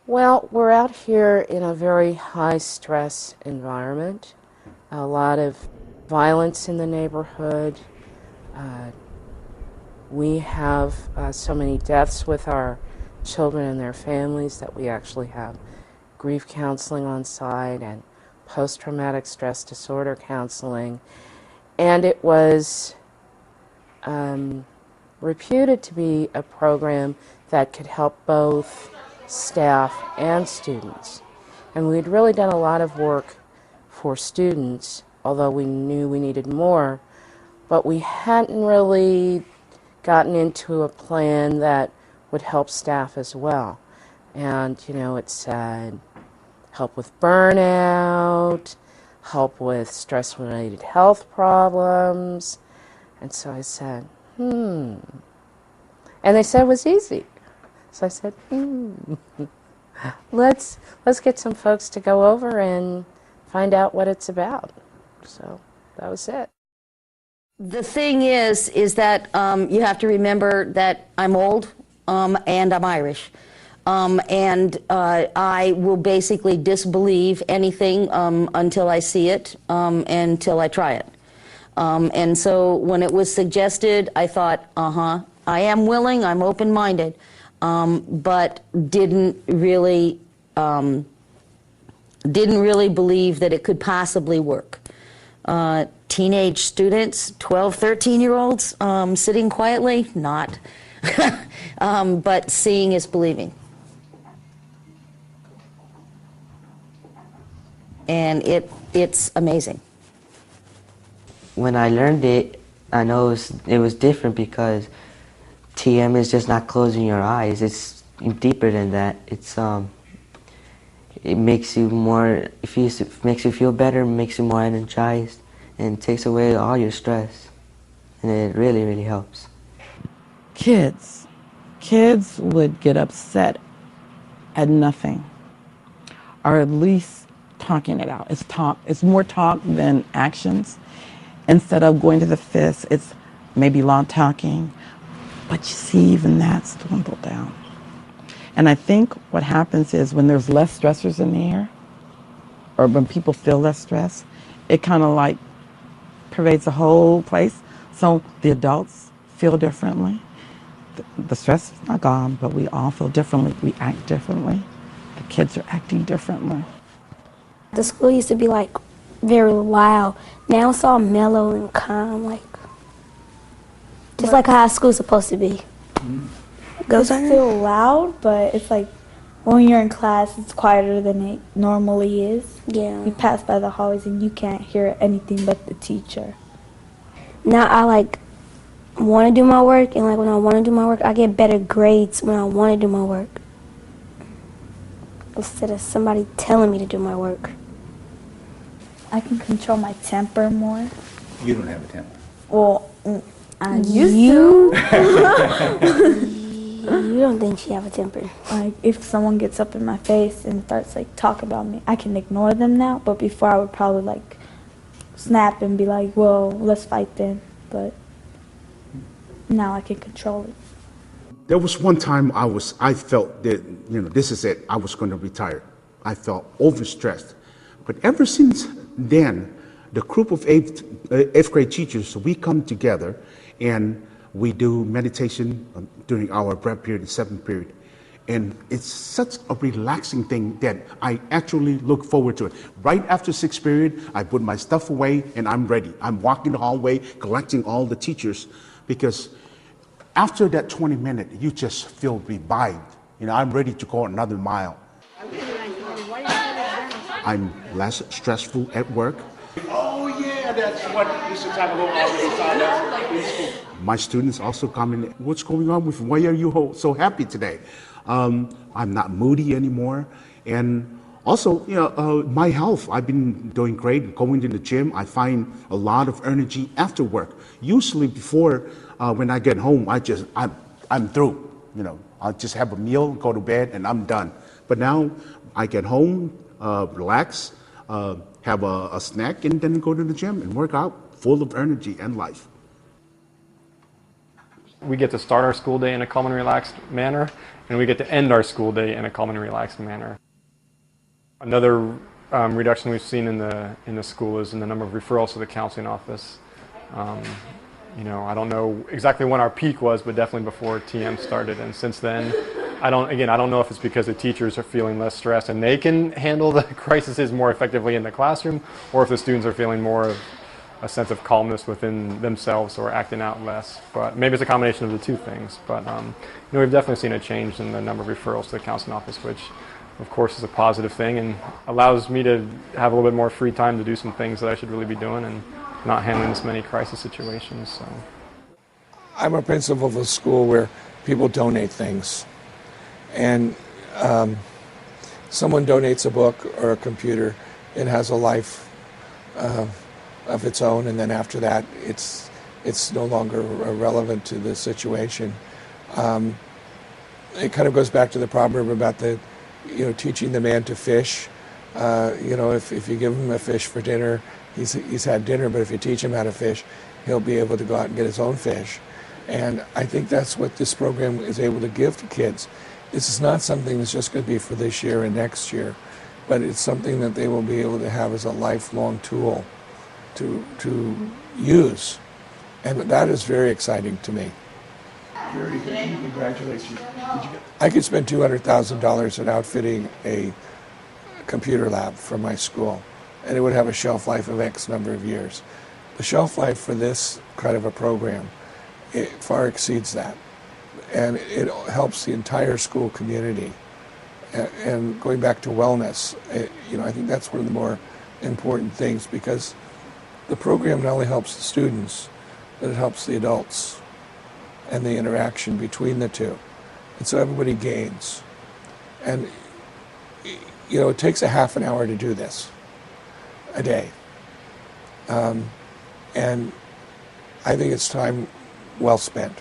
Well, we're out here in a very high-stress environment. A lot of violence in the neighborhood. We have so many deaths with our children and their families that we actually have grief counseling on site and post-traumatic stress disorder counseling. And it was reputed to be a program that could help both staff and students. And we'd really done a lot of work for students, although we knew we needed more, but we hadn't really gotten into a plan that would help staff as well. And, you know, it said help with burnout, help with stress-related health problems. And so I said, And they said it was easy. So I said, let's get some folks to go over and find out what it's about. So that was it. The thing is that you have to remember that I'm old and I'm Irish. And I will basically disbelieve anything until I see it, until I try it. And so when it was suggested, I thought, I am willing, I'm open-minded, but didn't really believe that it could possibly work. Teenage students, 12, 13-year-olds, sitting quietly, not. But seeing is believing. And it's amazing. When I learned it, I know it was different because TM is just not closing your eyes. It's deeper than that. It makes you more, it makes you feel better, makes you more energized, and takes away all your stress. And it really, really helps. Kids would get upset at nothing, or at least talking it out. It's more talk than actions. Instead of going to the fists, it's maybe long talking, but you see even that's dwindled down. And I think what happens is when there's less stressors in the air, or when people feel less stress, it kind of like pervades the whole place. So the adults feel differently. The stress is not gone, but we all feel differently. We act differently. The kids are acting differently. The school used to be like very loud. Now it's all mellow and calm, just like how school's supposed to be. It's still loud, but it's like when you're in class, it's quieter than it normally is. Yeah. You pass by the hallways and you can't hear anything but the teacher. Now I want to do my work, and when I want to do my work, I get better grades when I want to do my work instead of somebody telling me to do my work. I can control my temper more. You don't have a temper. Well, I used to. You don't think she have a temper? If someone gets up in my face and starts talking about me, I can ignore them now. But before, I would probably snap and be like, "Well, let's fight then." But now I can control it. There was one time I felt that, this is it. I was going to retire. I felt overstressed. But ever since then, the group of eighth grade teachers, we come together and we do meditation during our prep period, the 7th period. And it's such a relaxing thing that I actually look forward to it. Right after 6th period, I put my stuff away and I'm ready. I'm walking the hallway, collecting all the teachers, because after that 20 minutes, you just feel revived. I'm ready to go another mile. I'm less stressful at work. Oh yeah, that's what Mr. Tagalo already signed up in school. My students also comment, what's going on with, why are you so happy today? I'm not moody anymore. And also, my health, I've been doing great, going to the gym. I find a lot of energy after work. Usually before, when I get home, I'm through. I'll just have a meal, go to bed, and I'm done. But now I get home, relax, have a snack, and then go to the gym and work out, full of energy and life. We get to start our school day in a calm and relaxed manner, and we get to end our school day in a calm and relaxed manner. Another reduction we've seen in the school is in the number of referrals to the counseling office. You know, I don't know exactly when our peak was, but definitely before TM started. And since then, I don't know if it's because the teachers are feeling less stressed and they can handle the crises more effectively in the classroom, or if the students are feeling more of a sense of calmness within themselves or acting out less. But maybe it's a combination of the two things. But you know, we've definitely seen a change in the number of referrals to the counseling office, which of course is a positive thing and allows me to have a little bit more free time to do some things that I should really be doing and not handling this many crisis situations. So I'm a principal of a school where people donate things, and someone donates a book or a computer, it has a life of its own, and then after that it's no longer relevant to the situation. It kind of goes back to the proverb about teaching the man to fish. If you give him a fish for dinner, he's had dinner, but if you teach him how to fish, he'll be able to go out and get his own fish. And I think that's what this program is able to give to kids. This is not something that's just going to be for this year and next year, but it's something that they will be able to have as a lifelong tool to use. And that is very exciting to me. Very good. Congratulations. I could spend $200,000 in outfitting a computer lab for my school, and it would have a shelf life of X number of years. The shelf life for this kind of a program, it far exceeds that, and it helps the entire school community. And going back to wellness, I think that's one of the more important things, because the program not only helps the students, but it helps the adults and the interaction between the two. And so everybody gains. And it takes a half an hour to do this a day. And I think it's time well spent.